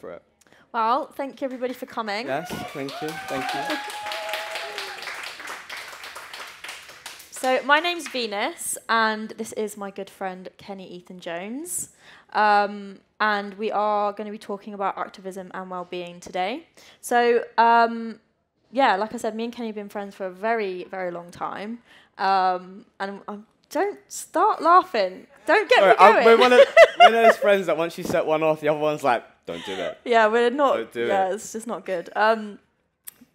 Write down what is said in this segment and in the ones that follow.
for it. Well, thank you everybody for coming. Yes, thank you, thank you. So my name's Venus, and this is my good friend Kenny Ethan Jones. And we are going to be talking about activism and well-being today. So, yeah, like I said, me and Kenny have been friends for a very, very long time. Don't start laughing. Don't get me going. We're one of those friends that once you set one off, the other one's like, don't do it. Yeah, we're not. Don't do yeah, it. It's just not good.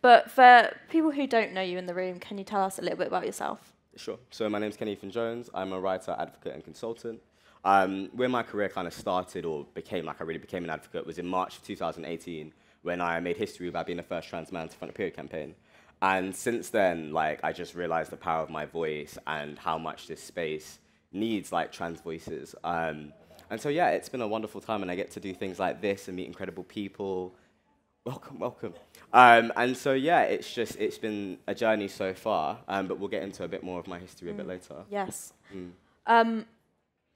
But for people who don't know you in the room, can you tell us a little bit about yourself? Sure. So my name's Kenny Ethan Jones. I'm a writer, advocate, and consultant. Where my career kind of started or became, like I really became an advocate, was in March of 2018 when I made history by being the first trans man to front a period campaign. And since then, like, I just realized the power of my voice and how much this space needs, like, trans voices. And so, yeah, it's been a wonderful time, and I get to do things like this and meet incredible people. Welcome, welcome. And so, yeah, it's been a journey so far, but we'll get into a bit more of my history a bit later. Yes.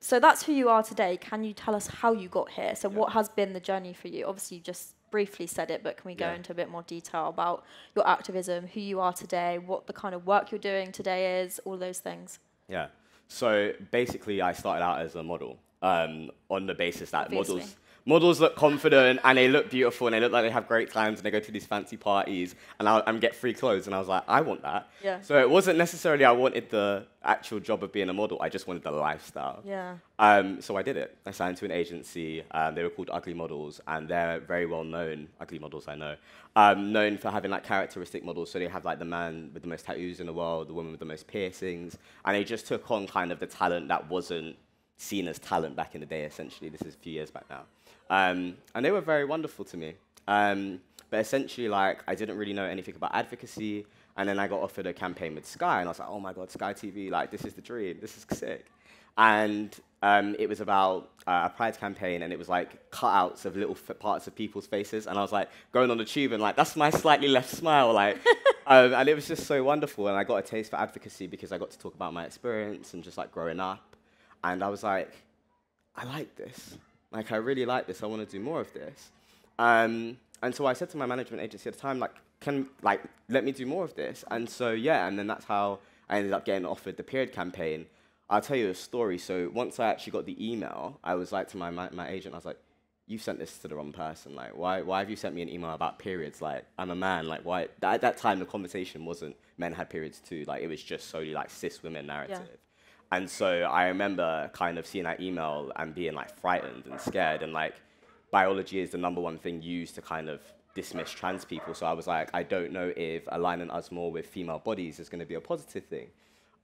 So that's who you are today. Can you tell us how you got here? So what has been the journey for you? Obviously, you just briefly said it, but can we go into a bit more detail about your activism, who you are today, what the kind of work you're doing today is, all those things? Yeah. So basically, I started out as a model on the basis that models look confident and they look beautiful and they look like they have great times and they go to these fancy parties and get free clothes. And I was like, I want that. Yeah. So it wasn't necessarily I wanted the actual job of being a model. I just wanted the lifestyle. Yeah. So I did it. I signed to an agency. They were called Ugly Models, and they're very well known. Ugly Models, I know. Known for having like characteristic models. So they have like the man with the most tattoos in the world, the woman with the most piercings, and they just took on kind of the talent that wasn't seen as talent back in the day. Essentially, this is a few years back now. And they were very wonderful to me. But essentially, like, I didn't really know anything about advocacy. And then I got offered a campaign with Sky. And I was like, oh, my God, Sky TV, like, this is the dream. This is sick. And it was about a Pride campaign. And it was, like, cutouts of little parts of people's faces. And I was, like, going on the tube and, like, that's my slightly left smile. Like, and it was just so wonderful. And I got a taste for advocacy because I got to talk about my experience and just, like, growing up. And I was like, I like this. Like, I really like this. I want to do more of this. And so I said to my management agency at the time, like, let me do more of this. And so, yeah, and then that's how I ended up getting offered the period campaign. I'll tell you a story. So once I actually got the email, I was like to my agent, I was like, you sent this to the wrong person. Like, why have you sent me an email about periods? Like, I'm a man. Like, why? At that time, the conversation wasn't men had periods too. Like, it was just solely, like, cis women narrative. Yeah. And so I remember kind of seeing that email and being like frightened and scared. And like biology is the #1 thing used to kind of dismiss trans people. So I was like, I don't know if aligning us more with female bodies is going to be a positive thing.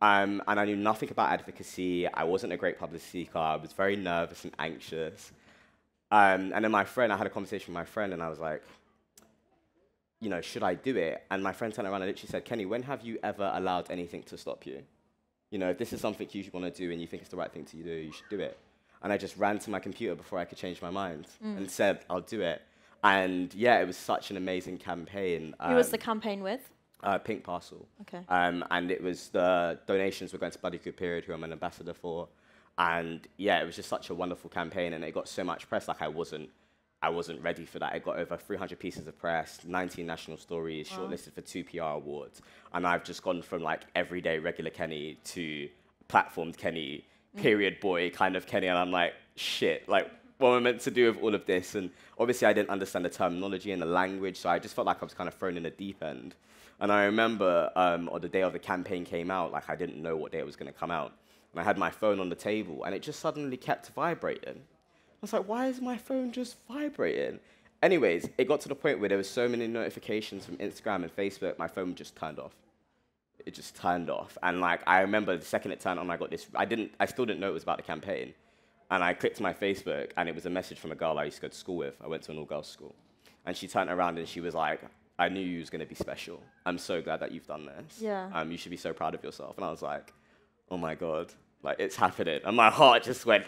And I knew nothing about advocacy. I wasn't a great publicity seeker. I was very nervous and anxious. And then I had a conversation with my friend and I was like, you know, should I do it? And my friend turned around and literally said, Kenny, when have you ever allowed anything to stop you? You know, if this is something you want to do and you think it's the right thing to do, you should do it. And I just ran to my computer before I could change my mind and said, I'll do it. And yeah, it was such an amazing campaign. Who was the campaign with? Pink Parcel. Okay. And it was the donations were going to Bloody Good Period, who I'm an ambassador for. And yeah, it was just such a wonderful campaign. And it got so much press, like I wasn't ready for that. It got over 300 pieces of press, 19 national stories, shortlisted for 2 PR awards. And I've just gone from like everyday regular Kenny to platformed Kenny, period boy kind of Kenny. And I'm like, shit, like what am I meant to do with all of this? And obviously I didn't understand the terminology and the language. So I just felt like I was kind of thrown in the deep end. And I remember on the day of the campaign came out, like I didn't know what day it was going to come out. And I had my phone on the table and it just suddenly kept vibrating. I was like, why is my phone just vibrating? Anyways, it got to the point where there was so many notifications from Instagram and Facebook, my phone just turned off. It just turned off. And like, I remember the second it turned on, I got this, I still didn't know it was about the campaign. And I clicked my Facebook and it was a message from a girl I used to go to school with. I went to an all-girls school. And she turned around and she was like, I knew you was going to be special. I'm so glad that you've done this. Yeah. You should be so proud of yourself. And I was like, oh my God. Like, it's happening. And my heart just went,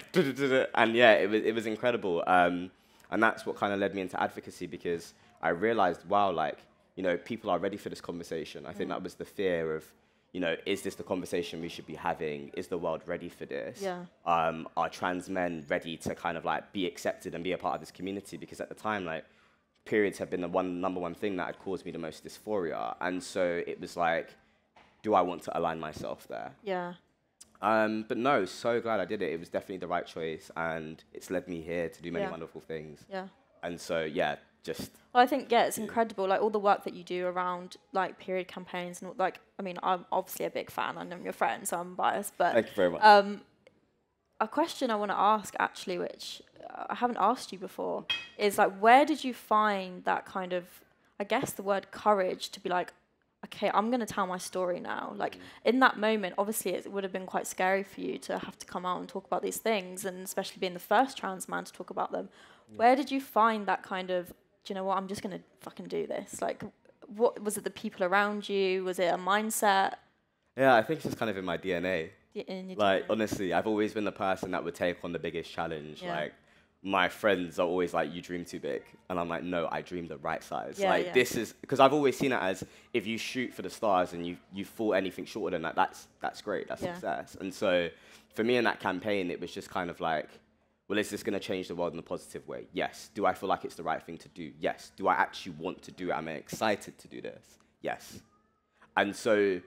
and yeah, it was incredible. And that's what kind of led me into advocacy because I realized, wow, like, you know, people are ready for this conversation. I think that was the fear of, you know, is this the conversation we should be having? Is the world ready for this? Yeah. Are trans men ready to kind of like be accepted and be a part of this community? Because at the time, like, periods have been the number one thing that had caused me the most dysphoria. And so it was like, do I want to align myself there? Yeah. But no, so glad I did it. It was definitely the right choice, and it's led me here to do many wonderful things. Yeah. And so, yeah, just... Well, I think, it's incredible, like, all the work that you do around, like, period campaigns, and, like, I mean, I'm obviously a big fan, and I'm your friend, so I'm biased, but... Thank you very much. A question I want to ask, actually, which I haven't asked you before, is, like, where did you find that kind of, I guess the word courage to be like, okay, I'm going to tell my story now. Like, in that moment, obviously, it would have been quite scary for you to have to come out and talk about these things, and especially being the first trans man to talk about them. Where did you find that kind of, do you know what, I'm just going to fucking do this? Like, what was it, the people around you? Was it a mindset? Yeah, I think it's just kind of in my DNA. Like, DNA. honestly, I've always been the person that would take on the biggest challenge. Yeah. Like, my friends are always like, you dream too big. And I'm like, no, I dream the right size. Yeah, like, this is, because I've always seen it as, if you shoot for the stars and you fall anything shorter than that, that's great, that's success. And so, for me in that campaign, it was just kind of like, well, is this going to change the world in a positive way? Yes. Do I feel like it's the right thing to do? Yes. Do I actually want to do it? Am I excited to do this? Yes. And so,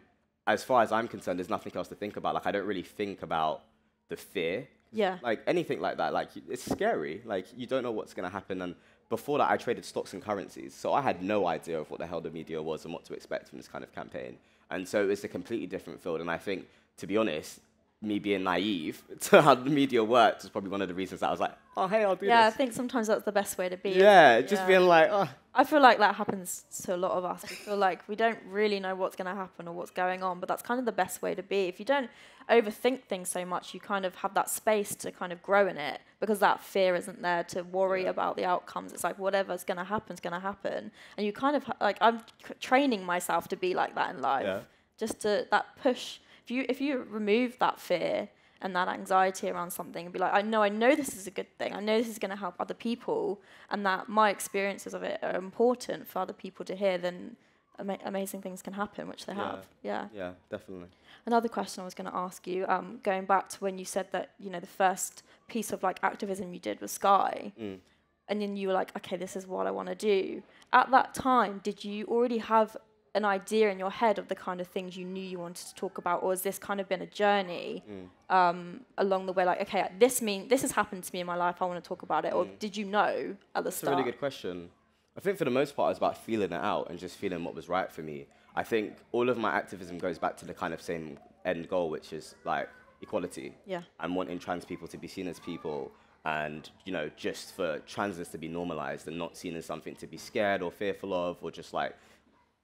as far as I'm concerned, there's nothing else to think about. Like, I don't really think about the fear. Yeah. Like, anything like that. Like, it's scary. Like, you don't know what's going to happen. And before that, I traded stocks and currencies. So I had no idea of what the hell the media was and what to expect from this kind of campaign. And so it's a completely different field. And I think, to be honest, me being naive to how the media works is probably one of the reasons that I was like, oh, hey, I'll do this. Yeah, I think sometimes that's the best way to be. Yeah, just being like, oh. I feel like that happens to a lot of us. We feel like we don't really know what's going to happen or what's going on, but that's kind of the best way to be. If you don't overthink things so much, you kind of have that space to kind of grow in it, because that fear isn't there to worry about the outcomes. It's like, whatever's going to happen is going to happen. And you kind of, like, I'm training myself to be like that in life. Just to, that push. If you remove that fear and that anxiety around something and be like, I know this is a good thing. I know this is going to help other people, and that my experiences of it are important for other people to hear, then amazing things can happen, which they have. Yeah. Yeah, definitely. Another question I was going to ask you, going back to when you said that, you know, the first piece of, like, activism you did was Sky, and then you were like, okay, this is what I want to do. At that time, did you already have an idea in your head of the kind of things you knew you wanted to talk about, or has this kind of been a journey along the way? Like, okay, this has happened to me in my life, I want to talk about it, or did you know at the start? That's a really good question. I think for the most part, it's about feeling it out and just feeling what was right for me. I think all of my activism goes back to the kind of same end goal, which is like equality. Yeah. And wanting trans people to be seen as people, and, you know, just for transness to be normalized and not seen as something to be scared or fearful of, or just like,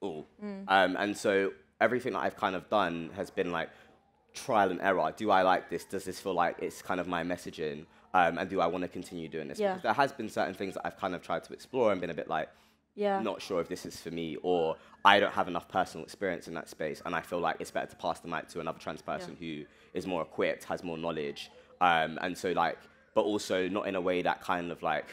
oh. And so everything that I've kind of done has been like trial and error. Do I like this? Does this feel like it's kind of my messaging? And do I want to continue doing this? Yeah. Because there has been certain things that I've kind of tried to explore and been a bit like, not sure if this is for me, or I don't have enough personal experience in that space, and I feel like it's better to pass the mic to another trans person who is more equipped, has more knowledge, and so like, but also not in a way that kind of like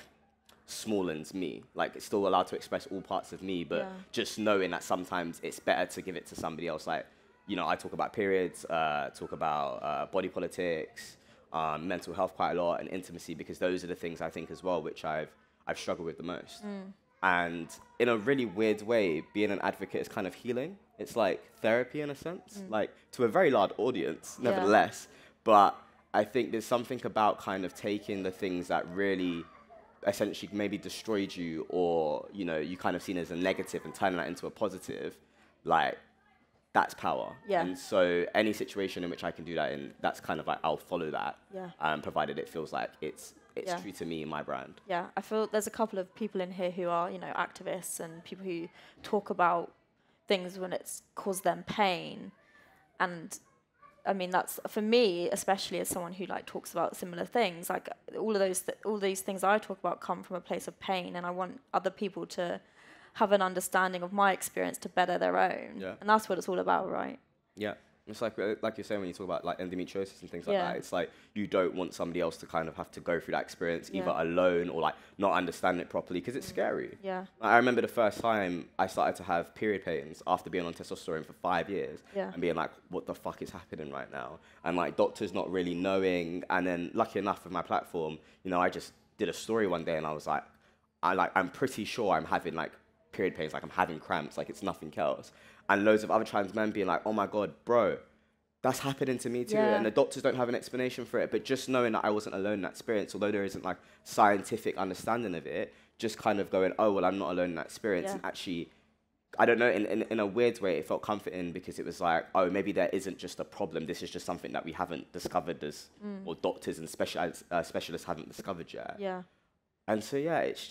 smallens me. Like, it's still allowed to express all parts of me, but just knowing that sometimes it's better to give it to somebody else. Like, you know, I talk about periods, talk about body politics, mental health quite a lot, and intimacy, because those are the things I think as well which I've struggled with the most. And in a really weird way, being an advocate is kind of healing. It's like therapy in a sense, like to a very large audience, nevertheless. But I think there's something about kind of taking the things that really essentially maybe destroyed you, or, you know, you kind of seen as a negative, and turning that into a positive, like, that's power. And so any situation in which I can do that in, that's kind of like, I'll follow that, provided it feels like it's true to me and my brand. Yeah, I feel there's a couple of people in here who are, you know, activists and people who talk about things when it's caused them pain. And I mean, that's, for me, especially as someone who like talks about similar things, like all these things I talk about come from a place of pain, and I want other people to have an understanding of my experience to better their own. And that's what it's all about, right? Yeah. It's like you're saying when you talk about like endometriosis and things like that. It's like you don't want somebody else to kind of have to go through that experience either alone or like not understand it properly because it's scary. Yeah. Like, I remember the first time I started to have period pains after being on testosterone for 5 years and being like, what the fuck is happening right now? And like doctors not really knowing. And then lucky enough with my platform, you know, I just did a story one day and I was like, I'm pretty sure I'm having like period pains, like I'm having cramps, like it's nothing else. And loads of other trans men being like, oh my God, bro, that's happening to me too. And the doctors don't have an explanation for it. But just knowing that I wasn't alone in that experience, although there isn't like scientific understanding of it, just kind of going, oh, well, I'm not alone in that experience. And actually, I don't know, in a weird way, it felt comforting because it was like, oh, maybe there isn't just a problem. This is just something that we haven't discovered as, or doctors and specialists haven't discovered yet. Yeah. And so, yeah, it's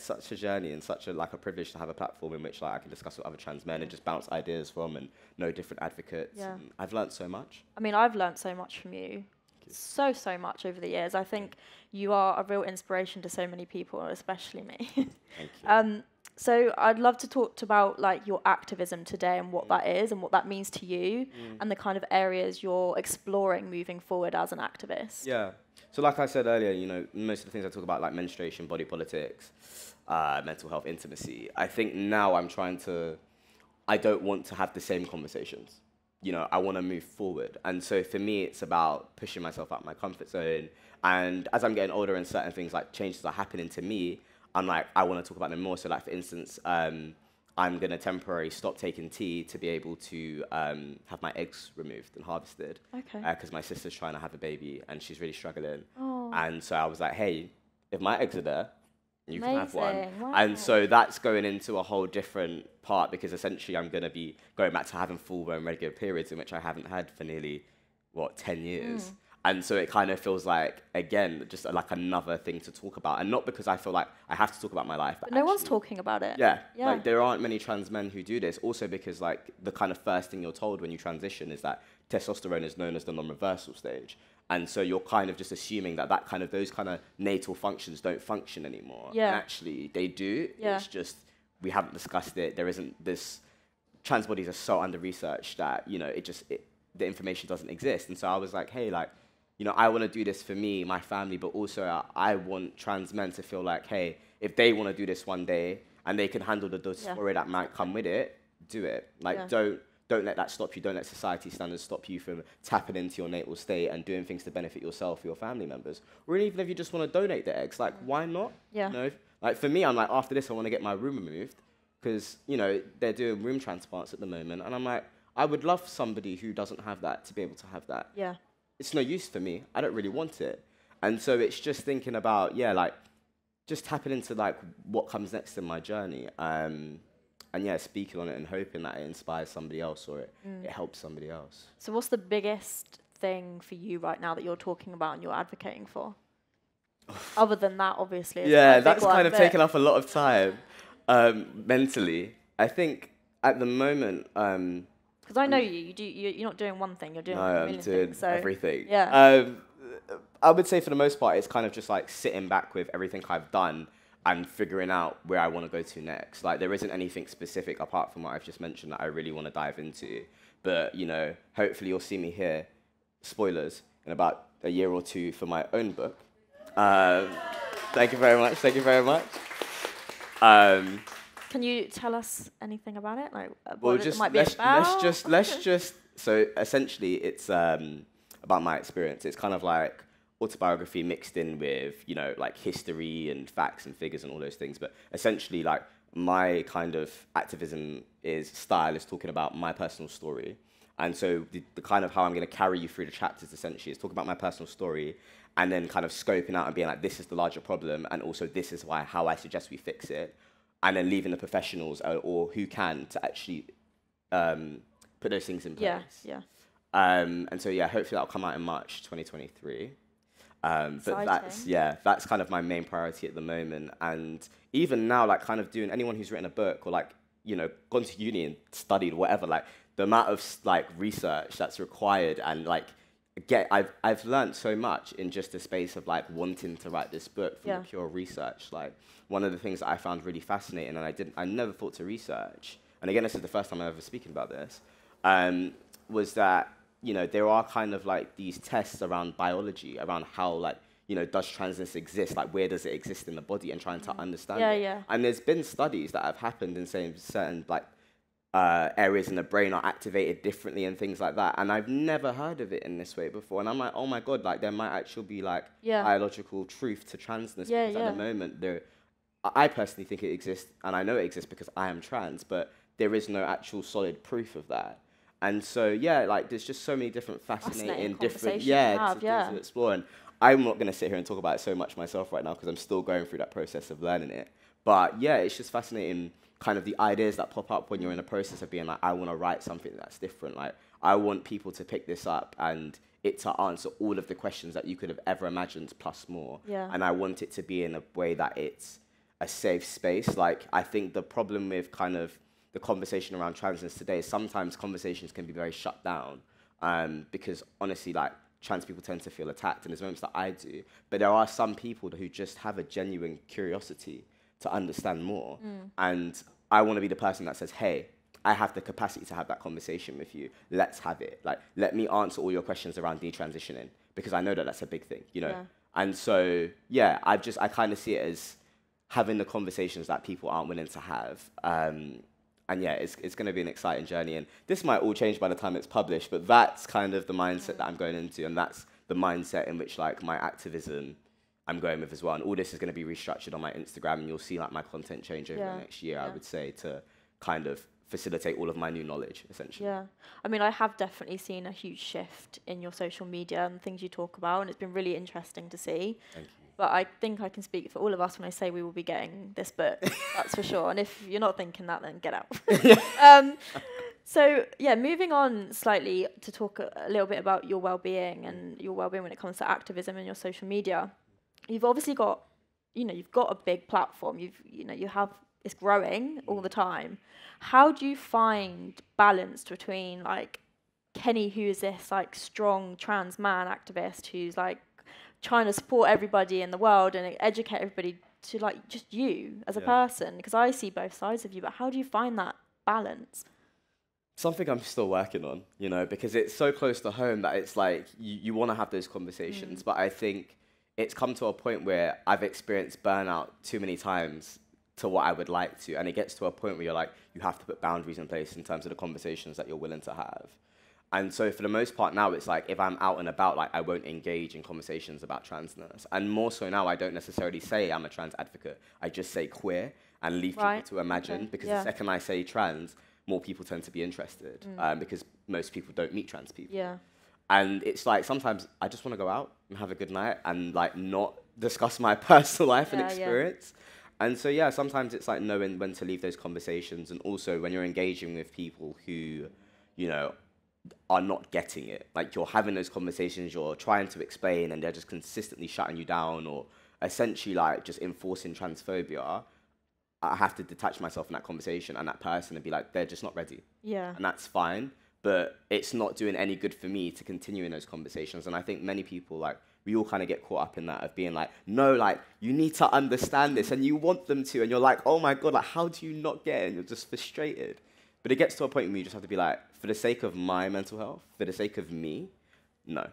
such a journey and such a like a privilege to have a platform in which like I can discuss with other trans men and just bounce ideas from and know different advocates. Yeah. And I've learned so much. I mean, I've learned so much from you. So much over the years. I think you are a real inspiration to so many people, especially me. Thank you. So I'd love to talk about like your activism today and what that is and what that means to you and the kind of areas you're exploring moving forward as an activist. Yeah. So like I said earlier, you know, most of the things I talk about, like menstruation, body politics, mental health, intimacy, I think now I don't want to have the same conversations. You know, I want to move forward. And so for me, it's about pushing myself out of my comfort zone. And as I'm getting older and certain things like changes are happening to me, I'm like, I want to talk about them more. So like, for instance, I'm going to temporarily stop taking tea to be able to have my eggs removed and harvested. Okay. Because my sister's trying to have a baby and she's really struggling. Oh. And so I was like, hey, if my eggs are there, you can have one. Wow. And so that's going into a whole different part because essentially I'm going to be going back to having full-blown regular periods in which I haven't had for nearly, 10 years. And so it kind of feels like, again, just like another thing to talk about. And not because I feel like I have to talk about my life. But no one's talking about it. Yeah. Like there aren't many trans men who do this. Also because like the kind of first thing you're told when you transition is that testosterone is known as the non-reversal stage. And so you're kind of just assuming that those kind of natal functions don't function anymore. Yeah. And actually they do. Yeah. It's just, we haven't discussed it. There isn't this, trans bodies are so under-researched that, you know, the information doesn't exist. And so I was like, hey, like, you know, I want to do this for me, my family, but also I want trans men to feel like, hey, if they want to do this one day and they can handle the dysphoria that might come with it, do it. Like, don't let that stop you. Don't let society standards stop you from tapping into your natal state and doing things to benefit yourself or your family members. Or even if you just want to donate the eggs, like, why not? Yeah. You know, like for me, I'm like, after this, I want to get my room removed because, you know, they're doing room transplants at the moment. And I'm like, I would love somebody who doesn't have that to be able to have that. Yeah. It's no use for me. I don't really want it. And so it's just thinking about, like, just tapping into, like, what comes next in my journey. And, speaking on it and hoping that it inspires somebody else or it helps somebody else. So what's the biggest thing for you right now that you're talking about and you're advocating for? Other than that, obviously. Yeah, that's kind of taken up a lot of time mentally. I think at the moment... because I know you're not doing one thing, you're doing a million things. So everything. Yeah. I would say for the most part, it's kind of just like sitting back with everything I've done and figuring out where I want to go to next. Like there isn't anything specific apart from what I've just mentioned that I really want to dive into. But, you know, hopefully you'll see me here, spoilers, in about a year or two for my own book. Thank you very much. Thank you very much. Can you tell us anything about it? Like, well, it might be about? Let's just. So essentially, it's about my experience. It's kind of like autobiography mixed in with, you know, like history and facts and figures and all those things. But essentially, like my kind of activism is talking about my personal story. And so the kind of how I'm going to carry you through the chapters essentially is talk about my personal story and then kind of scoping out and being like, this is the larger problem, and also this is how I suggest we fix it. And then leaving the professionals or who can to actually put those things in place. Yeah. And so, hopefully that'll come out in March 2023. But that's kind of my main priority at the moment. And even now, like kind of doing anyone who's written a book or like, you know, gone to uni and studied whatever, like the amount of like research that's required and like, I've learned so much in just the space of like wanting to write this book from the pure research. Like one of the things that I found really fascinating and I never thought to research, and again, this is the first time I'm ever speaking about this, was that, you know, there are kind of like these tests around biology, around how like, you know, does transness exist? Like, where does it exist in the body, and trying to understand it. Yeah. And there's been studies that have happened in saying certain like areas in the brain are activated differently and things like that. And I've never heard of it in this way before. And I'm like, oh my God, like there might actually be like biological truth to transness. Because at the moment, I personally think it exists, and I know it exists because I am trans, but there is no actual solid proof of that. And so, yeah, like there's just so many different fascinating different, things to explore. And I'm not going to sit here and talk about it so much myself right now because I'm still going through that process of learning it. But yeah, it's just fascinating kind of the ideas that pop up when you're in a process of being like, I want to write something that's different. Like, I want people to pick this up and it to answer all of the questions that you could have ever imagined plus more. Yeah. And I want it to be in a way that it's a safe space. Like, I think the problem with kind of the conversation around transness today is sometimes conversations can be very shut down because honestly, like, trans people tend to feel attacked, and there's moments that I do. But there are some people who just have a genuine curiosity to understand more. And I want to be the person that says, hey, I have the capacity to have that conversation with you. Let's have it. Like, let me answer all your questions around detransitioning, because I know that that's a big thing, you know? Yeah. And so, yeah, I kind of see it as having the conversations that people aren't willing to have. And yeah, it's going to be an exciting journey. And this might all change by the time it's published, but that's kind of the mindset that I'm going into. And that's the mindset in which, like, my activism I'm going with as well. And all this is going to be restructured on my Instagram, and you'll see like my content change over the next year, I would say, to kind of facilitate all of my new knowledge, essentially. Yeah. I mean, I have definitely seen a huge shift in your social media and things you talk about, and it's been really interesting to see. Thank you. But I think I can speak for all of us when I say we will be getting this book, that's for sure. And if you're not thinking that, then get out. So, yeah, moving on slightly to talk a little bit about your well-being and your well-being when it comes to activism and your social media. You've obviously got, you've got a big platform. It's growing all the time. How do you find balance between like Kenny, who is this like strong trans man activist who's like trying to support everybody in the world and educate everybody to like just you as a person? Because I see both sides of you, but how do you find that balance? Something I'm still working on, because it's so close to home that it's like you want to have those conversations, but I think it's come to a point where I've experienced burnout too many times to what I would like to. And it gets to a point where you're like, you have to put boundaries in place in terms of the conversations that you're willing to have. And so for the most part now, it's like, if I'm out and about, like, I won't engage in conversations about transness. And more so now, I don't necessarily say I'm a trans advocate. I just say queer and leave people to imagine, because the second I say trans, more people tend to be interested, because most people don't meet trans people. Yeah. And it's like, sometimes I just want to go out and have a good night and like not discuss my personal life and experience. And so, yeah, sometimes it's like knowing when to leave those conversations. And also when you're engaging with people who, are not getting it. Like, you're having those conversations, you're trying to explain, and they're just consistently shutting you down, or essentially like just enforcing transphobia. I have to detach myself from that conversation and that person and be like, they're just not ready. Yeah. And that's fine. But it's not doing any good for me to continue in those conversations. And I think many people, like, we all kind of get caught up in that of being like, no, like, you need to understand this, and you want them to, and you're like, oh my God, like, how do you not get it? And you're just frustrated. But it gets to a point where you just have to be like, for the sake of my mental health, for the sake of me, no.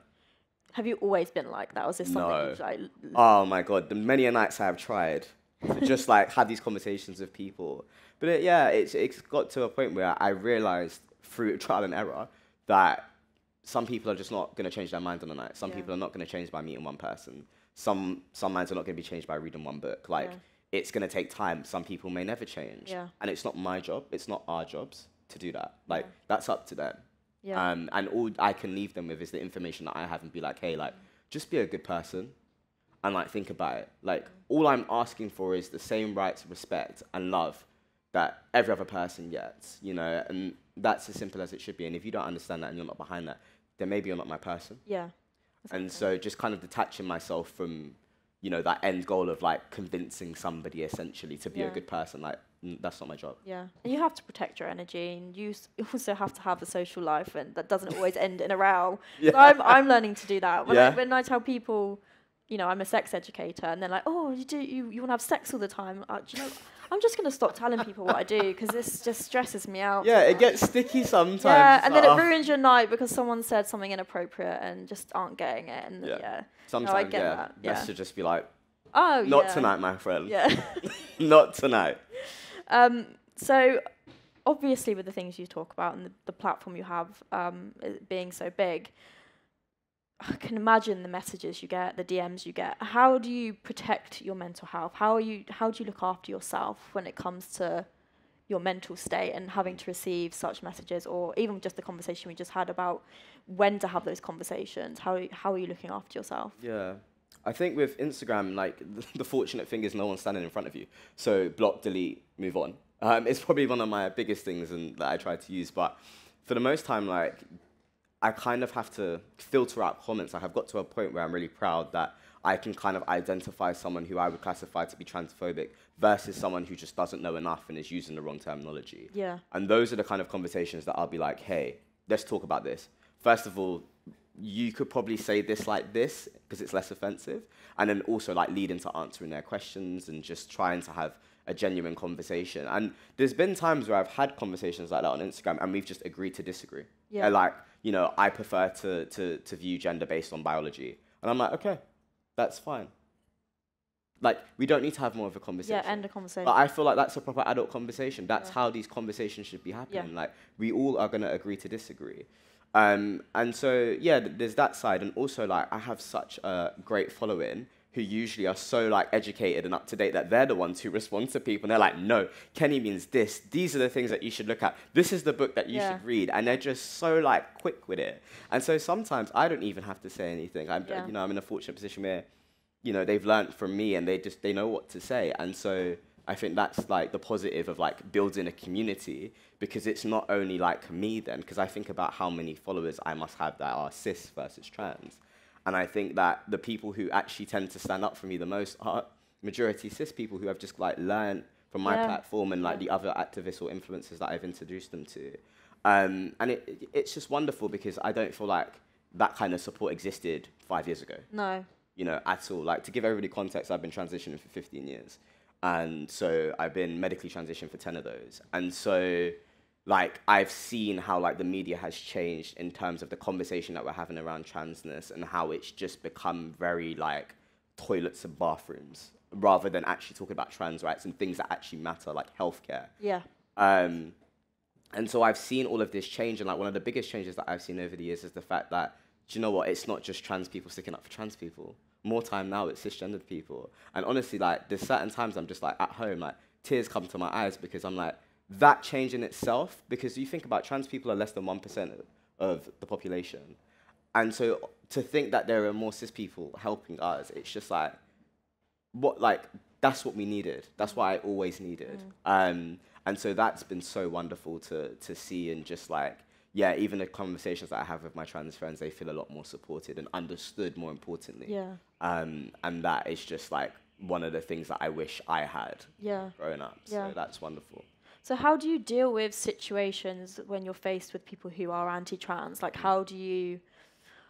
Have you always been like that? Was this something you've like... Oh my God, the many a nights I have tried to just like have these conversations with people. But it's got to a point where I realized through trial and error that some people are just not going to change their mind on the night. Some people are not going to change by meeting one person. Some minds are not going to be changed by reading one book. Like, it's going to take time. Some people may never change. Yeah. And it's not my job. It's not our jobs to do that. Like, that's up to them. Yeah. And all I can leave them with is the information that I have and be like, hey, like, just be a good person and like think about it. Like, all I'm asking for is the same rights, respect, and love that every other person gets, and that's as simple as it should be. And if you don't understand that and you're not behind that, then maybe you're not my person. Yeah. Exactly. And so just kind of detaching myself from, that end goal of like convincing somebody essentially to be a good person, like, that's not my job. Yeah. And you have to protect your energy, and you also have to have a social life, and that doesn't always end in a row. So I'm learning to do that. When I tell people, you know, I'm a sex educator, and they're like, oh, you want to have sex all the time? Do you know, I'm just going to stop telling people what I do because this just stresses me out. Yeah, it gets sticky sometimes. Yeah, and then it ruins your night because someone said something inappropriate and just aren't getting it. And sometimes, no, I get that. Best to just be like, oh, not tonight, my friend. Yeah. Not tonight. So, obviously, with the things you talk about and the platform you have it being so big, I can imagine the messages you get, the DMs you get. How do you protect your mental health? How do you look after yourself when it comes to your mental state and having to receive such messages, or even just the conversation we just had about when to have those conversations? How are you looking after yourself? Yeah. I think with Instagram, like, the fortunate thing is no one's standing in front of you. So block, delete, move on. It's probably one of my biggest things that I try to use. But for the most time, like, I kind of have to filter out comments. I have got to a point where I'm really proud that I can kind of identify someone who I would classify to be transphobic versus someone who just doesn't know enough and is using the wrong terminology. Yeah. And those are the kind of conversations that I'll be like, hey, let's talk about this. First of all, you could probably say this like this because it's less offensive. And then also like lead into answering their questions and just trying to have a genuine conversation. And there's been times where I've had conversations like that on Instagram and we've just agreed to disagree. Yeah. Like, you know, I prefer to view gender based on biology. And I'm like, okay, that's fine. Like, we don't need to have more of a conversation. Yeah, end the conversation. But I feel like that's a proper adult conversation. That's how these conversations should be happening. Yeah. Like, we all are going to agree to disagree. And so, yeah, there's that side. And also, like, I have such a great following who usually are so, like, educated and up to date that they're the ones who respond to people. And they're like, no, Kenny means this. These are the things that you should look at. This is the book that you should read. And they're just so, like, quick with it. And so sometimes I don't even have to say anything. You know, I'm in a fortunate position where, you know, they've learned from me and they know what to say. And so I think that's, like, the positive of, like, building a community, because it's not only, like, me then, because I think about how many followers I must have that are cis versus trans. And I think that the people who actually tend to stand up for me the most are majority cis people who have just, like, learned from my platform and, like, the other activists or influencers that I've introduced them to. And it's just wonderful because I don't feel like that kind of support existed 5 years ago. No. You know, at all. Like, to give everybody context, I've been transitioning for 15 years. And so I've been medically transitioned for 10 of those. And so, like, I've seen how, like, the media has changed in terms of the conversation that we're having around transness and how it's just become very, like, toilets and bathrooms rather than actually talking about trans rights and things that actually matter, like healthcare. Yeah. And so I've seen all of this change. And, like, one of the biggest changes that I've seen over the years is the fact that, do you know what? It's not just trans people sticking up for trans people. More time now, it's cisgendered people. And honestly, like, there's certain times I'm just, like, at home, like, tears come to my eyes because I'm like, that change in itself, because you think about trans people are less than 1% of the population. And so to think that there are more cis people helping us, it's just like, that's what we needed. That's what I always needed. And so that's been so wonderful to see, and just like, yeah, even the conversations that I have with my trans friends, they feel a lot more supported and understood, more importantly. Yeah. And that is just like one of the things that I wish I had growing up. So that's wonderful. So how do you deal with situations when you're faced with people who are anti-trans? Like, how do you...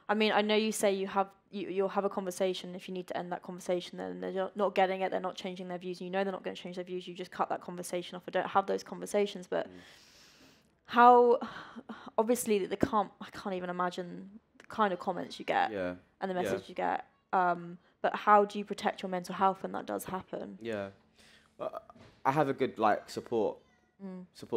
I mean, I know you say you'll have a conversation. If you need to end that conversation, then they're not getting it, they're not changing their views. You know they're not going to change their views. You just cut that conversation off or don't have those conversations. But how... Obviously, I can't even imagine the kind of comments you get and the message you get. But how do you protect your mental health when that does happen? Yeah. I have a good, like, support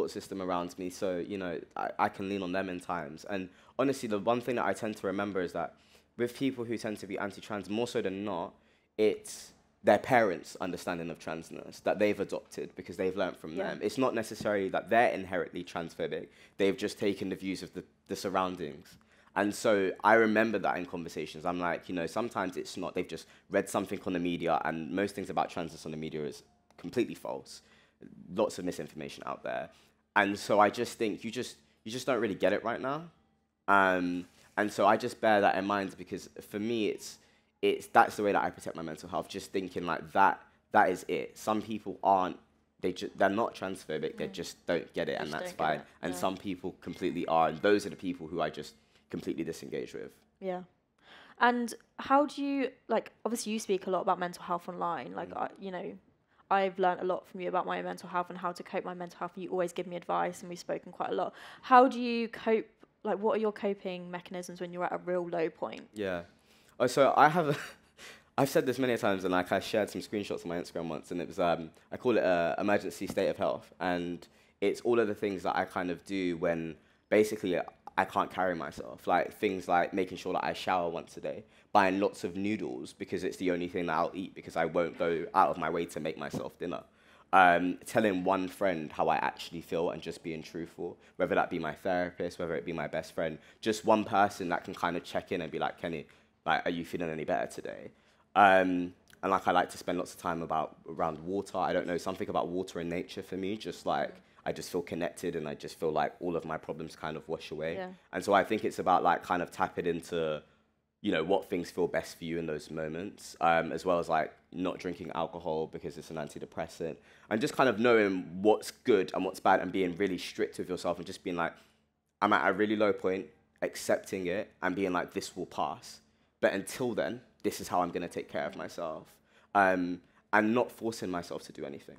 system around me, so, you know, I can lean on them in times. And honestly, the one thing that I tend to remember is that with people who tend to be anti-trans, more so than not, it's their parents' understanding of transness that they've adopted because they've learned from them. It's not necessarily that they're inherently transphobic. They've just taken the views of the surroundings. And so I remember that in conversations. I'm like, you know, sometimes it's not, they've just read something on the media, and most things about transness on the media is completely false. Lots of misinformation out there. And so I just think you just don't really get it right now. And so I just bear that in mind, because for me, that's the way that I protect my mental health, just thinking like that is it. Some people aren't, they're not transphobic, they just don't get it, and that's fine. And some people completely are, and those are the people who I just completely disengage with. Yeah. And how do you, like, obviously you speak a lot about mental health online. Like, I've learned a lot from you about my mental health and how to cope my mental health. You always give me advice, and we've spoken quite a lot. How do you cope? Like, what are your coping mechanisms when you're at a real low point? Yeah. Oh, so I have, I've said this many times, and like I shared some screenshots on my Instagram once, and it was, I call it a emergency state of health, and it's all of the things that I kind of do when basically I can't carry myself, like things like making sure that I shower once a day, buying lots of noodles because it's the only thing that I'll eat because I won't go out of my way to make myself dinner. Telling one friend how I actually feel and just being truthful, whether that be my therapist, whether it be my best friend, just one person that can kind of check in and be like, Kenny, like, are you feeling any better today? And like, I like to spend lots of time around water. I don't know, something about water and nature for me, just like, I just feel connected and I just feel like all of my problems kind of wash away. Yeah. And so I think it's about like kind of tapping into, you know, what things feel best for you in those moments, as well as like not drinking alcohol because it's an antidepressant, and just kind of knowing what's good and what's bad and being really strict with yourself and just being like, I'm at a really low point, accepting it and being like, this will pass. But until then, this is how I'm going to take care of myself, and not forcing myself to do anything.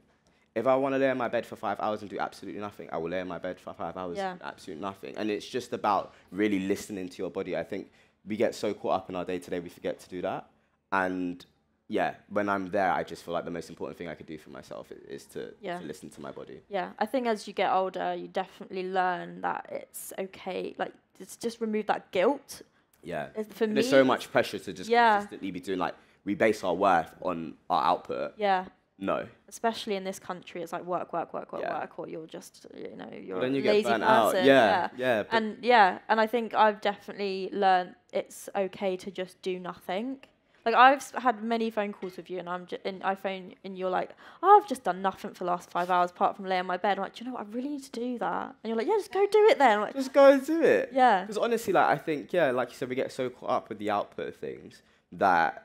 If I want to lay in my bed for 5 hours and do absolutely nothing, I will lay in my bed for 5 hours and do absolutely nothing. And it's just about really listening to your body. I think we get so caught up in our day-to-day, we forget to do that. And yeah, when I'm there, I just feel like the most important thing I could do for myself is to listen to my body. Yeah, I think as you get older, you definitely learn that it's okay. Like, it's just remove that guilt. Yeah. For me, there's so much pressure to just consistently be doing, like, we base our worth on our output. Yeah. No. Especially in this country, it's like work, or you're just, you're then you a get lazy burnt person. out. Yeah. And I think I've definitely learned it's okay to just do nothing. Like, I've had many phone calls with you, and I phone, and you're like, oh, I've just done nothing for the last 5 hours apart from lay on my bed. I'm like, do you know what? I really need to do that. And you're like, yeah, just go do it then. I'm like, just go and do it. Yeah. Because honestly, like, I think, like you said, we get so caught up with the output of things that,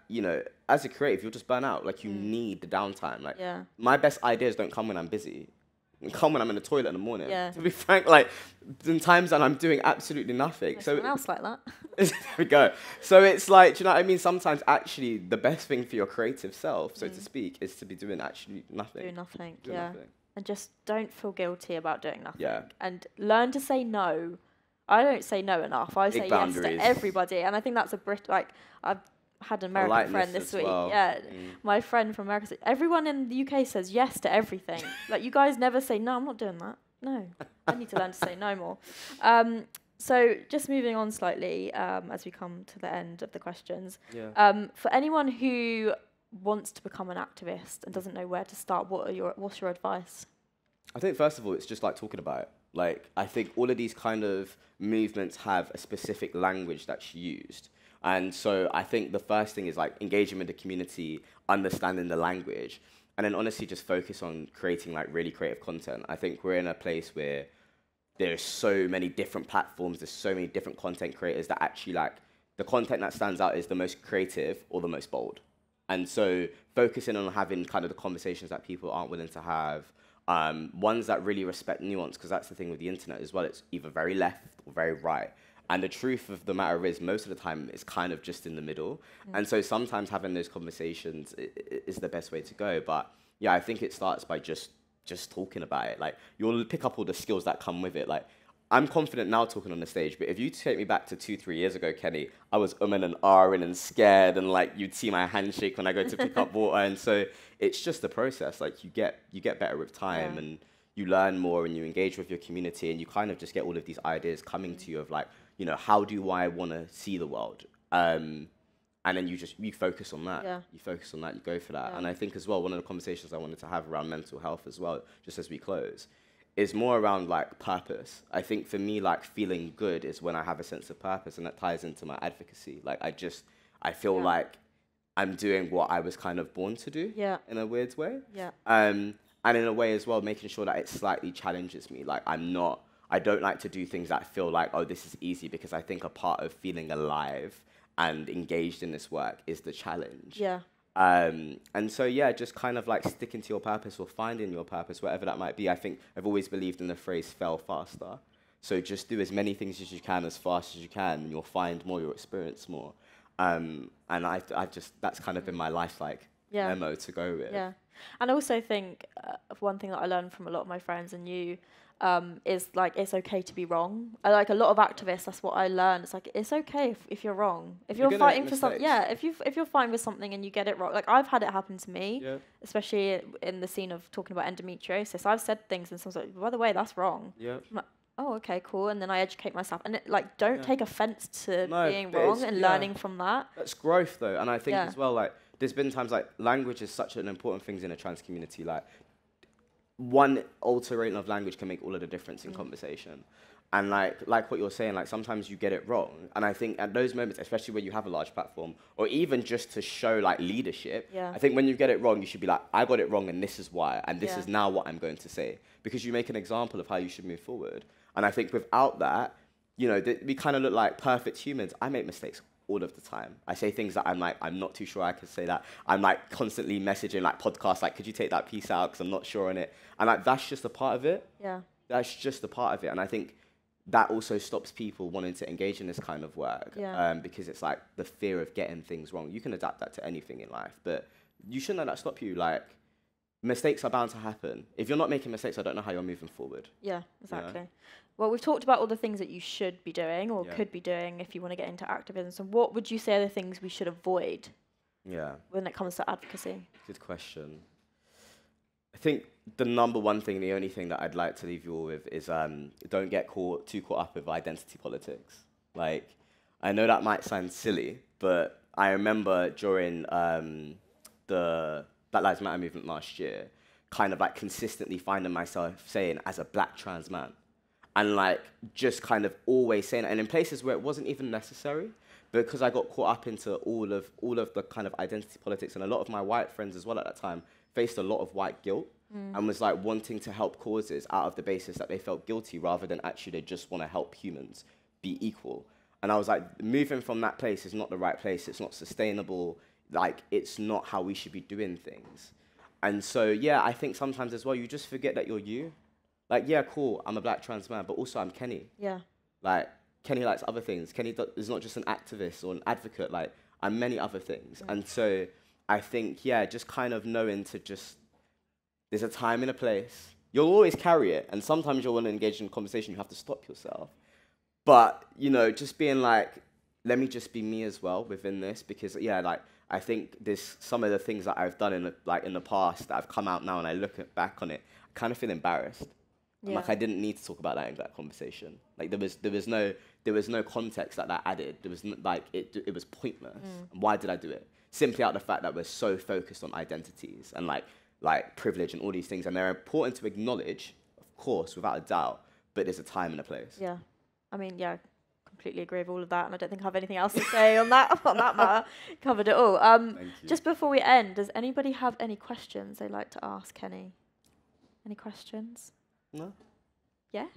as a creative, you'll just burn out. Like, you need the downtime. Like, my best ideas don't come when I'm busy. They come when I'm in the toilet in the morning. Yeah. To be frank, like, in times that I'm doing absolutely nothing. So someone else like that. There we go. So it's like, do you know what I mean? Sometimes actually the best thing for your creative self, so to speak, is to be doing actually nothing. Do nothing, nothing. And just don't feel guilty about doing nothing. Yeah. And learn to say no. I don't say no enough. I say yes to everybody. And I think that's I've had an American friend this week. Well. Yeah. My friend from America said, everyone in the UK says yes to everything. Like, you guys never say, no, I'm not doing that. No. I need to learn to say no more. So just moving on slightly, as we come to the end of the questions. Yeah. For anyone who wants to become an activist and doesn't know where to start, what's your advice? I think, first of all, it's just like talking about it. Like, I think all of these kind of movements have a specific language that's used. And so I think the first thing is like engaging with the community, understanding the language, and then honestly just focus on creating like really creative content. I think we're in a place where there's so many different platforms, there's so many different content creators that actually, like, the content that stands out is the most creative or the most bold. And so focusing on having kind of the conversations that people aren't willing to have, ones that really respect nuance, because that's the thing with the internet as well. It's either very left or very right. And the truth of the matter is, most of the time, it's kind of just in the middle. And so sometimes having those conversations is the best way to go. But yeah, I think it starts by just talking about it. Like, you'll pick up all the skills that come with it. Like, I'm confident now talking on the stage, but if you take me back to 2-3 years ago, Kenny, I was and ahhing and scared, and like, you'd see my handshake when I go to pick up water. And so it's just a process. Like, you get better with time, and you learn more, and you engage with your community, and you kind of just get all of these ideas coming to you of like, how do I want to see the world? And then you focus on that. Yeah. You focus on that, you go for that. Yeah. And I think as well, one of the conversations I wanted to have around mental health as well, just as we close, is more around like purpose. I think for me, like, feeling good is when I have a sense of purpose, and that ties into my advocacy. Like, I feel like I'm doing what I was kind of born to do in a weird way. Yeah. And in a way as well, making sure that it slightly challenges me. Like, I don't like to do things that feel like, oh, this is easy, because I think a part of feeling alive and engaged in this work is the challenge. Yeah. And so, yeah, just kind of like sticking to your purpose or finding your purpose, whatever that might be. I think I've always believed in the phrase fail faster. So just do as many things as you can as fast as you can, and you'll find more, you'll experience more. And I've just, that's kind of been my life, like, memo to go with. Yeah. And I also think one thing that I learned from a lot of my friends and you is like it's okay to be wrong. I like a lot of activists. That's what I learned. It's like it's okay if you're wrong. If you're fighting for something, if you're fighting with something and you get it wrong. Like I've had it happen to me, especially in the scene of talking about endometriosis. I've said things and someone's like, by the way, that's wrong. Yeah. I'm like, oh, okay, cool. And then I educate myself. And don't take offense to being wrong and learning from that. That's growth, though. And I think as well, like, there's been times, like, language is such an important thing in a trans community. Like, one alteration of language can make all of the difference in conversation. And, like what you're saying, like, sometimes you get it wrong. And I think at those moments, especially when you have a large platform, or even just to show, like, leadership, I think when you get it wrong, you should be like, I got it wrong, and this is why. And this is now what I'm going to say. Because you make an example of how you should move forward. And I think without that, you know, we kind of look like perfect humans. I make mistakes all of the time. I say things that I'm like, I'm not too sure I could say that. I'm like constantly messaging like podcasts, like, could you take that piece out? Because I'm not sure on it. And like, that's just a part of it. Yeah. That's just a part of it. And I think that also stops people wanting to engage in this kind of work. Yeah. Because it's like the fear of getting things wrong. You can adapt that to anything in life, but you shouldn't let that stop you. Like, mistakes are bound to happen. If you're not making mistakes, I don't know how you're moving forward. Yeah, exactly. Yeah. Well, we've talked about all the things that you should be doing or could be doing if you want to get into activism. So what would you say are the things we should avoid when it comes to advocacy? Good question. I think the number one thing, the only thing that I'd like to leave you all with is don't get too caught up with identity politics. Like, I know that might sound silly, but I remember during the Black Lives Matter movement last year, kind of like consistently finding myself saying, as a black trans man, and like just kind of always saying it, and in places where it wasn't even necessary, because I got caught up into all of the kind of identity politics, and a lot of my white friends as well at that time faced a lot of white guilt and was like wanting to help causes out of the basis that they felt guilty rather than actually they just want to help humans be equal. And I was like, moving from that place is not the right place. It's not sustainable. Like, it's not how we should be doing things. And so, yeah, I think sometimes as well, you just forget that you're you. Like, yeah, cool, I'm a black trans man, but also I'm Kenny. Yeah. Like, Kenny likes other things. Kenny is not just an activist or an advocate. Like, I'm many other things. Yeah. And so I think, yeah, just kind of knowing to just, there's a time and a place. You'll always carry it. And sometimes you'll want to engage in a conversation, you have to stop yourself. But, you know, just being like, let me just be me as well within this. Because, yeah, like, I think there's some of the things that I've done in the past that I've come out now and I look back on it, I kind of feel embarrassed. Yeah. Like, I didn't need to talk about that in that conversation. Like, there was no context that added. There was it was pointless. And why did I do it? Simply out of the fact that we're so focused on identities and like privilege and all these things, and they're important to acknowledge, of course, without a doubt. But there's a time and a place. Yeah, I mean, yeah, completely agree with all of that, and I don't think I have anything else to say on that matter. Covered it all. Just before we end, does anybody have any questions they'd like to ask Kenny? Any questions? No. Yes?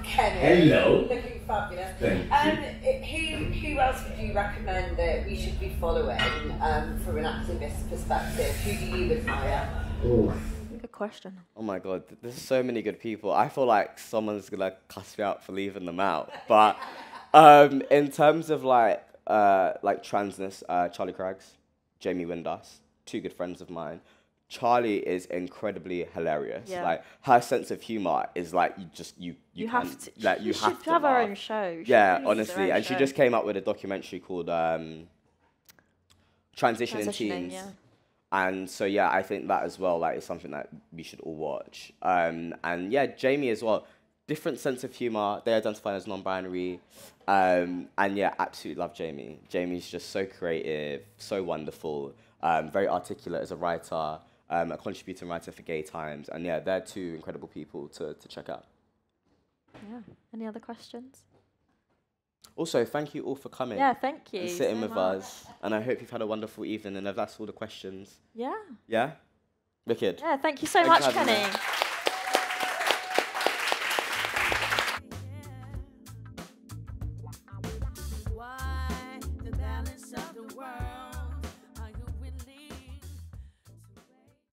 Kenny. Hello. Looking fabulous. Thank you. Who else would you recommend that we should be following from an activist perspective? Who do you admire? Oh. Good question. Oh my God, there's so many good people. I feel like someone's gonna cuss me out for leaving them out. But in terms of like transness, Charlie Craggs, Jamie Windass, two good friends of mine. Charlie is incredibly hilarious. Yeah. Like, her sense of humor is like you have to have her own show. Yeah, honestly, and she just came out with a documentary called Transitioning Teens. Yeah. And so yeah, I think that as well is something that we should all watch. And yeah, Jamie as well, different sense of humor. They identify as non-binary, and yeah, absolutely love Jamie. Jamie's just so creative, so wonderful, very articulate as a writer. A contributing writer for Gay Times, and yeah, they're two incredible people to check out. Yeah. Any other questions? Also, thank you all for coming. Yeah, thank you. And sitting with us, and I hope you've had a wonderful evening. And if that's all the questions. Yeah. Yeah. Wicked. Yeah. Thank you so much, Kenny.